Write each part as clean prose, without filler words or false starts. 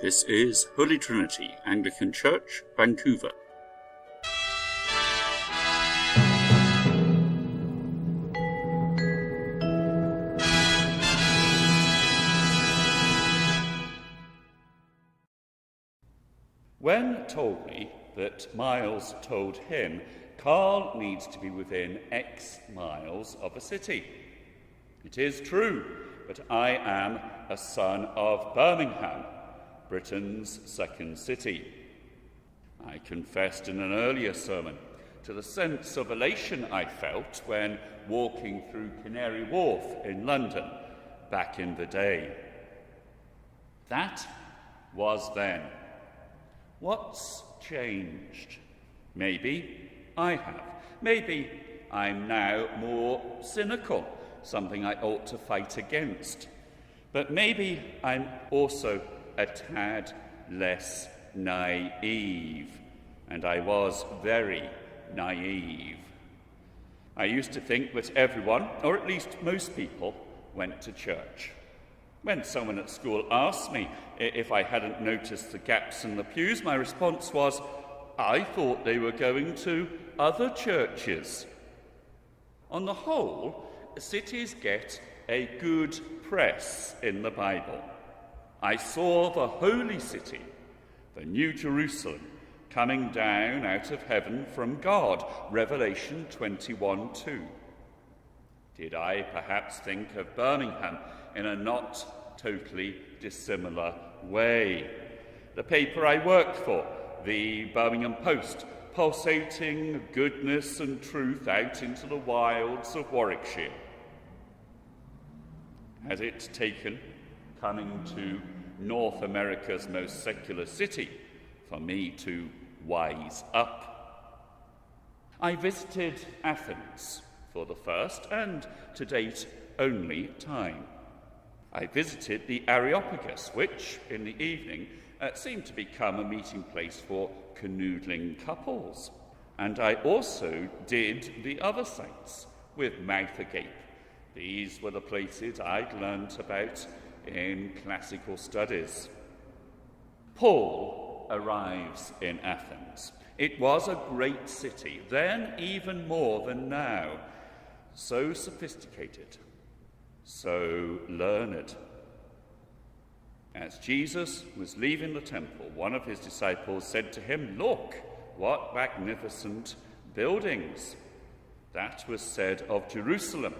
This is Holy Trinity Anglican Church, Vancouver. When told me that Miles told him Carl needs to be within X miles of a city. It is true, but I am a son of Birmingham, Britain's second city. I confessed in an earlier sermon to the sense of elation I felt when walking through Canary Wharf in London back in the day. That was then. What's changed? Maybe I have. Maybe I'm now more cynical, something I ought to fight against. But maybe I'm also a tad less naive, and I was very naive. I used to think that everyone, or at least most people, went to church. When someone at school asked me if I hadn't noticed the gaps in the pews, my response was, I thought they were going to other churches. On the whole, cities get a good press in the Bible. I saw the holy city, the New Jerusalem, coming down out of heaven from God, Revelation 21:2. Did I perhaps think of Birmingham in a not totally dissimilar way? The paper I worked for, the Birmingham Post, pulsating goodness and truth out into the wilds of Warwickshire. Has it taken coming to North America's most secular city for me to wise up? I visited Athens for the first and, to date, only time. I visited the Areopagus, which, in the evening, seemed to become a meeting place for canoodling couples. And I also did the other sites, with mouth agape. These were the places I'd learnt about in classical studies. Paul arrives in Athens. It was a great city, then even more than now. So sophisticated, so learned. As Jesus was leaving the temple, one of his disciples said to him, "Look, what magnificent buildings!" That was said of Jerusalem,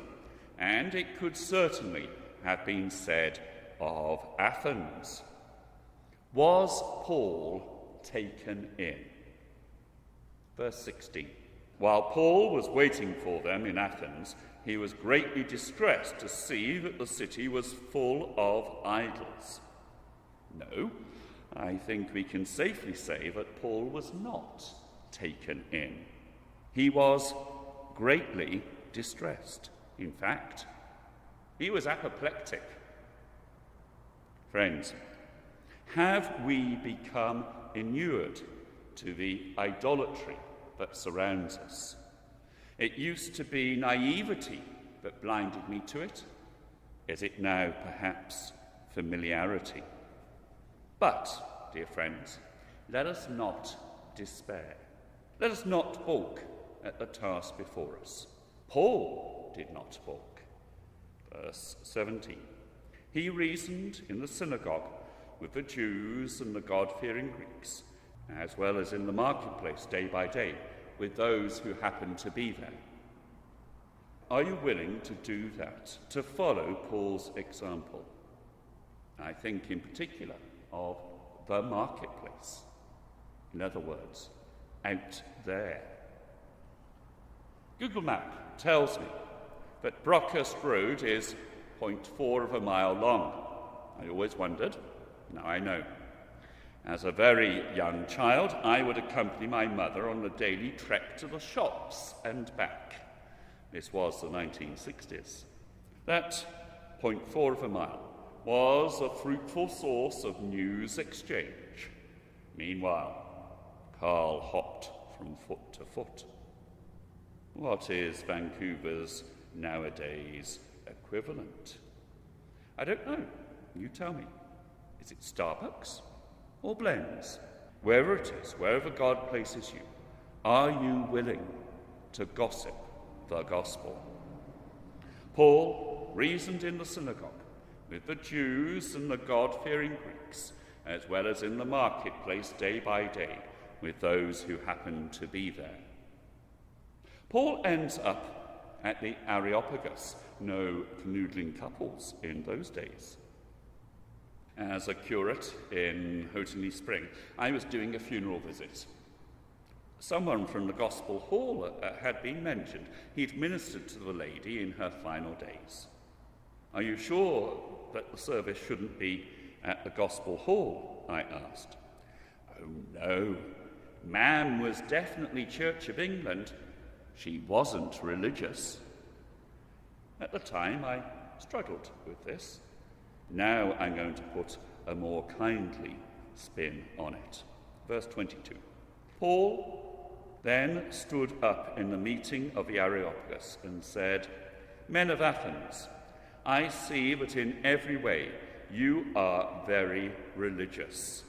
and it could certainly have been said of Athens. Was Paul taken in? Verse 16. While Paul was waiting for them in Athens, he was greatly distressed to see that the city was full of idols. No, I think we can safely say that Paul was not taken in. He was greatly distressed. In fact, he was apoplectic. Friends, have we become inured to the idolatry that surrounds us? It used to be naivety that blinded me to it. Is it now perhaps familiarity? But, dear friends, let us not despair. Let us not balk at the task before us. Paul did not balk. Verse 17. He reasoned in the synagogue with the Jews and the God-fearing Greeks, as well as in the marketplace day by day with those who happened to be there. Are you willing to do that, to follow Paul's example? I think in particular of the marketplace. In other words, out there. Google Map tells me that Brockhurst Road is 0.4 of a mile long. I always wondered. Now I know. As a very young child, I would accompany my mother on a daily trek to the shops and back. This was the 1960s. That 0.4 of a mile was a fruitful source of news exchange. Meanwhile, Carl hopped from foot to foot. What is Vancouver's nowadays equivalent? I don't know. You tell me. Is it Starbucks? or blends? Wherever it is, wherever God places you, are you willing to gossip the gospel? Paul reasoned in the synagogue with the Jews and the God-fearing Greeks, as well as in the marketplace day by day with those who happened to be there. Paul ends up at the Areopagus, no canoodling couples in those days. As a curate in Houghtonleigh Spring, I was doing a funeral visit. Someone from the Gospel Hall had been mentioned. He'd ministered to the lady in her final days. "Are you sure that the service shouldn't be at the Gospel Hall?" I asked. "Oh, no. Ma'am was definitely Church of England. She wasn't religious." At the time, I struggled with this. Now I'm going to put a more kindly spin on it. Verse 22. Paul then stood up in the meeting of the Areopagus and said, "Men of Athens, I see that in every way you are very religious."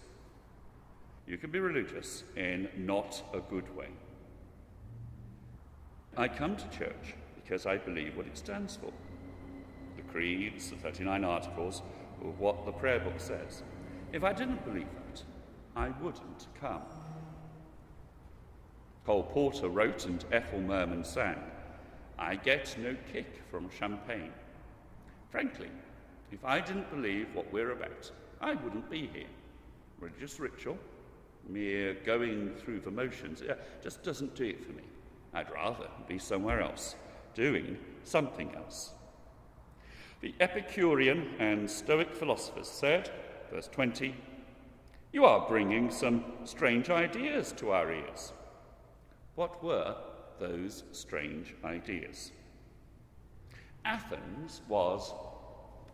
You can be religious in not a good way. I come to church because I believe what it stands for. The creeds, the 39 articles, or what the prayer book says. If I didn't believe that, I wouldn't come. Cole Porter wrote and Ethel Merman sang, "I get no kick from champagne." Frankly, if I didn't believe what we're about, I wouldn't be here. Religious ritual, mere going through the motions, just doesn't do it for me. I'd rather be somewhere else, doing something else. The Epicurean and Stoic philosophers said, verse 20, "You are bringing some strange ideas to our ears." What were those strange ideas? Athens was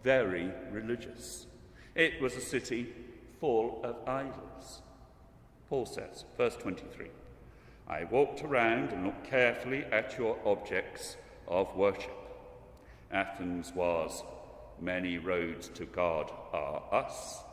very religious. It was a city full of idols. Paul says, verse 23, "I walked around and looked carefully at your objects of worship." Athens was "many roads to God are us."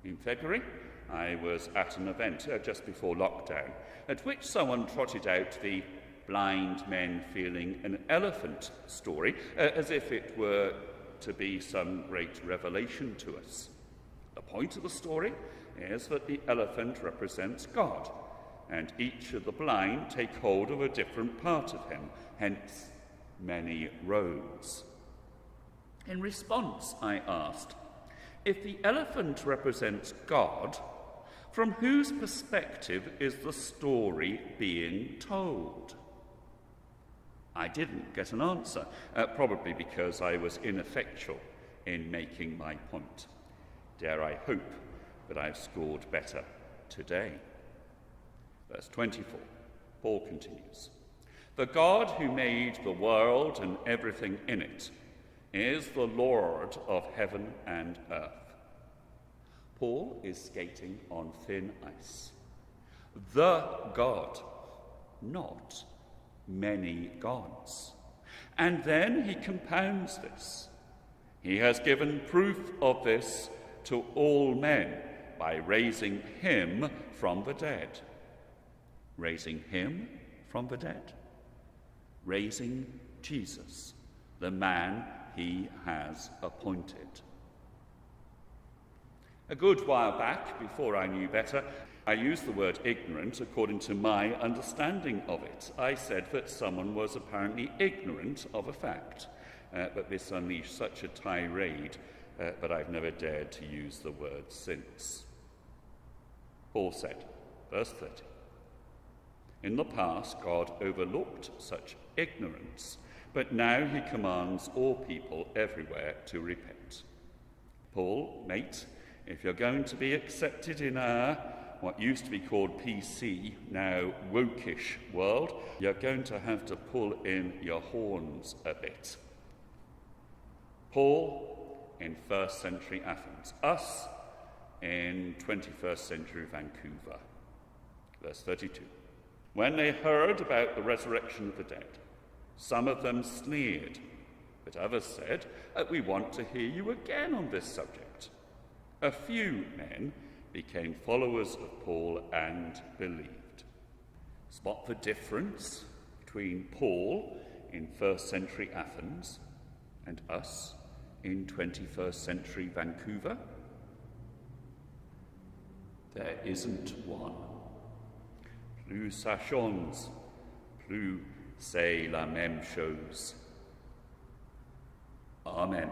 In February, I was at an event just before lockdown, at which someone trotted out the blind men feeling an elephant story, as if it were to be some great revelation to us. The point of the story is that the elephant represents God, and each of the blind take hold of a different part of him, hence many roads. In response, I asked, if the elephant represents God, from whose perspective is the story being told? I didn't get an answer, probably because I was ineffectual in making my point. Dare I hope that I've scored better today. Verse 24, Paul continues, "The God who made the world and everything in it is the Lord of heaven and earth." Paul is skating on thin ice. The God, not many gods. And then he compounds this. He has given proof of this to all men by raising him from the dead. Raising him from the dead? Raising Jesus, the man he has appointed. A good while back, before I knew better, I used the word ignorant according to my understanding of it. I said that someone was apparently ignorant of a fact, but this unleashed such a tirade that I've never dared to use the word since. Paul said, verse 30, "In the past God overlooked such ignorance, but now he commands all people everywhere to repent." Paul, mate, if you're going to be accepted in our, what used to be called PC, now wokish world, you're going to have to pull in your horns a bit. Paul in 1st century Athens, us in 21st century Vancouver. Verse 32. "When they heard about the resurrection of the dead, some of them sneered, but others said, 'We want to hear you again on this subject.' A few men became followers of Paul and believed. Spot the difference between Paul in first century Athens and us in 21st century Vancouver? There isn't one. Plus ça change, plus c'est la même chose. Amen.